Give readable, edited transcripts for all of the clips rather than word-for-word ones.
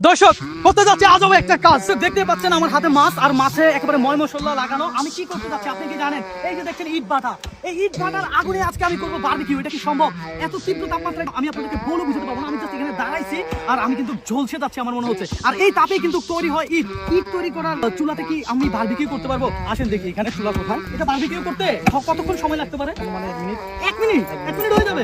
দর্শক করতে যাচ্ছে আজব একটা কাজ। দেখতে পাচ্ছেন আমার হাতে মাছ, আর মাছে একেবারে ময় মশলা লাগানো। আমি কি করতে যাচ্ছি আপনি কি জানেন? এই যে দেখছেন ইট ভাটা, এই ইট ভাটার আগুনে আজকে আমি করবো বারবিকিউ। এটা কি সম্ভব? এত তীব্র তাপমাত্রায় আমি আপনাদেরকে বলে বুঝতে পারবো না। আমি জাস্ট এখানে দাঁড়াইছি আর আমি কিন্তু ঝলসে যাচ্ছি আমার মনে হচ্ছে। আর এই তাপে কিন্তু তৈরি হয় ইট। ইট তৈরি করার চুলাতে কি আমি বারবিকিউ করতে পারবো? আসেন দেখি এখানে চুলা কোথায়। এটা বারবিকিউ করতে কতক্ষণ সময় লাগতে পারে? মানে এক মিনিট হয়ে যাবে।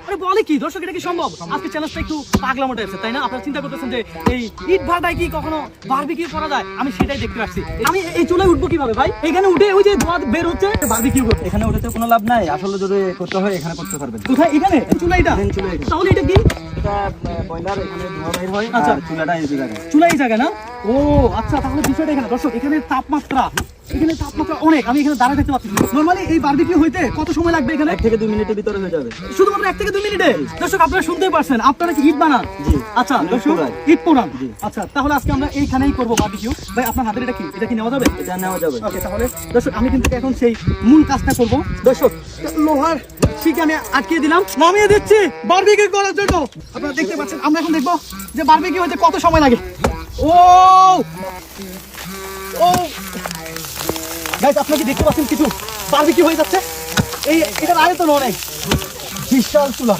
আরে বলে কি দর্শক, এটা কি সম্ভব? আজকে চ্যালেঞ্জটা একটু পাগলামো টাইপের, তাই না? আপনারা চিন্তা করতেছেন যে এই ইট ভাটায় কি কখনো বারবিকিউ করা যায়? আমি সেটাই দেখতে আসছি। আমি এই চুলায় উঠবো কিভাবে ভাই? এখানে উঠে ওই যে ধোঁয়া বের হচ্ছে, বারবিকিউ করতে এখানে উঠে কোনো লাভ নাই। আসলে যদি করতে হয় এখানে করতে পারবেন। কোথায়? এখানে চুলা? এটা তাহলে এটা কি? এটা বয়লার, এখানে ধোঁয়া বের হয়। আচ্ছা, আর চুলাটা এই জায়গায়। চুলা এই জায়গায় না? ও আচ্ছা, তাহলে বিষয়টা এখানে। দর্শক এখানে তাপমাত্রা অনেক। আমি এখানে দাঁড়ায় থাকতে পারছি। নরমালি এই বারবিকিউ হইতে কত সময় লাগবে এখানে? 1 থেকে 2 মিনিটের ভিতরে হয়ে যাবে। শুধুমাত্র 1 থেকে 2 মিনিটে? দর্শক আপনারা শুনতেই পারছেন। আপনারা কি ইট বানান? জি। আচ্ছা দর্শক, ইট পোড়ান? জি। আচ্ছা, তাহলে আজকে আমরা এইখানেই করবো বারবিকিউ। ভাই আপনার হাতের এটা কি? এটা কি নেওয়া যাবে? এটা নেওয়া যাবে। ওকে, তাহলে দর্শক আমি কিন্তু এখন সেই মূল কাজটা করব। দর্শক লোহার শিকে আমি আটকিয়ে দিলাম, নামিয়ে দিচ্ছি বারবিকিউ করার জন্য। আপনারা দেখতে পাচ্ছেন। আমরা এখন দেখবো যে বারবিকিউ হতে কত সময় লাগে। ও ও গাইস, আপনারা কি দেখতে পাচ্ছেন কিছু বারবিকিউ হয়ে যাচ্ছে? এটার আয়তন অনেক বিশাল চুলা।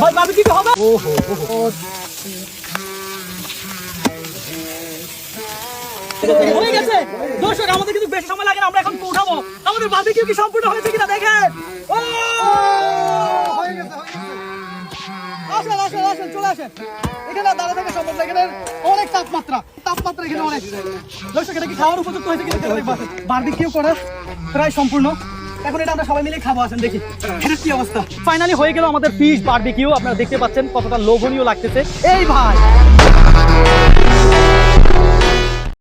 ভাই বারবিকিউ হবে? হয়ে গেছে দর্শক, আমাদের কিন্তু বেশি সময় লাগে না। আমরা এখন উঠাবো। আমাদের বারবিকিউ কি সম্পূর্ণ হয়েছে কিনা দেখেন। ও হয়ে গেছে। আসেন চলে আসেন। এখানে দাঁড়া থেকে সম্ভব না, এখানে অনেক তাপমাত্রা এখানে অনেক। দর্শক এটা কি খাওয়ার উপযুক্ত হয়েছে কিনা বারবিকিউ করা প্রায় সম্পূর্ণ। এখন এটা আমরা সবাই মিলে খাবো। আসেন দেখি এটার কি অবস্থা। ফাইনালি হয়ে গেল আমাদের ফিশ বারবিকিউ। আপনারা দেখতে পাচ্ছেন কতটা লোভনীয় লাগতেছে। এই ভাই